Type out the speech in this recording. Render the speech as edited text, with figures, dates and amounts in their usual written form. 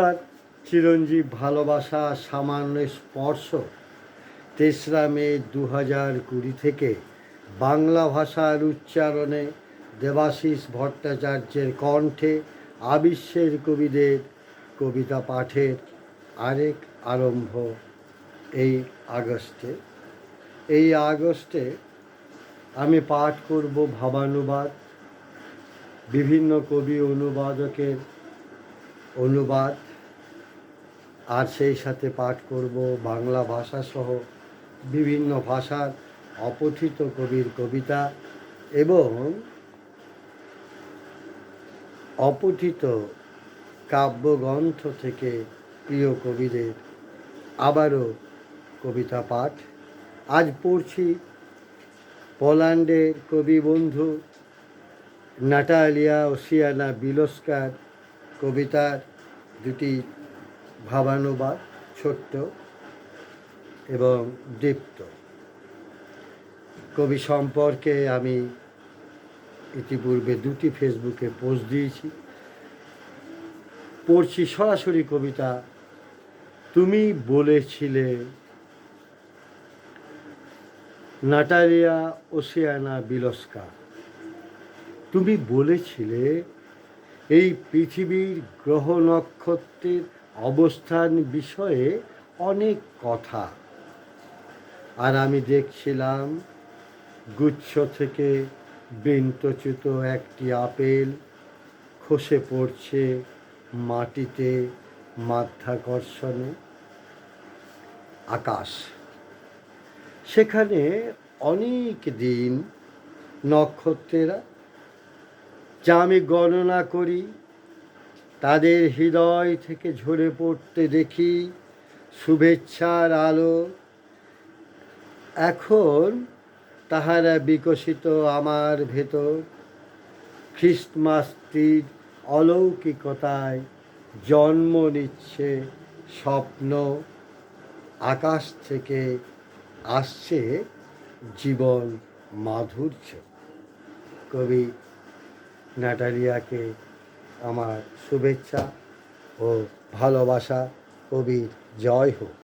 তার চিরঞ্জীব ভালোবাসা সামান্য স্পর্শ ৩রা মে ২০২০ থেকে বাংলা ভাষার উচ্চারণে দেবাশিস ভট্টাচার্যের কণ্ঠে আবিশ্বের কবিদের কবিতা পাঠের আরেক আরম্ভ এই আগস্টে আমি পাঠ করব ভাবানুবাদ, বিভিন্ন কবি অনুবাদকের অনুবাদ, আর সেই সাথে পাঠ করব বাংলা ভাষাসহ বিভিন্ন ভাষার অপঠিত কবির কবিতা এবং অপঠিত কাব্যগ্রন্থ থেকে প্রিয় কবিদের আবারও কবিতা পাঠ। আজ পড়ছি পোল্যান্ডের কবি বন্ধু নাটালিয়া ওসিয়ানা বিলস্কার কবিতার দুটি ভাবানুবাদ, ছোট্ট এবং দীপ্ত। কবি সম্পর্কে আমি ইতিপূর্বে দুটি ফেসবুকে পোস্ট দিয়েছি। পড়ছি সরাসরি কবিতা। তুমি বলেছিলে, নাটালিয়া ওসিয়ানা বিলস্কা। তুমি বলেছিলে এই পৃথিবীর গ্রহ নক্ষত্রের অবস্থান বিষয়ে অনেক কথা, আর আমি দেখছিলাম গুচ্ছ থেকে বৃন্তচ্যুত একটি আপেল খসে পড়ছে মাটিতে মাধ্যাকর্ষণে। আকাশ, সেখানে অনেক দিন নক্ষত্রেরা, যা আমি গণনা করি, তাদের হৃদয় থেকে ঝরে পড়তে দেখি শুভেচ্ছার আলো। এখন তাহারা বিকশিত আমার ভেতর, খ্রিস্টমাসটির অলৌকিকতায় জন্ম নিচ্ছে স্বপ্ন। আকাশ থেকে আসছে জীবন মাধুর্য। কবি নাটালিয়াকে আমার শুভেচ্ছা ও ভালোবাসা। কবির জয় হোক।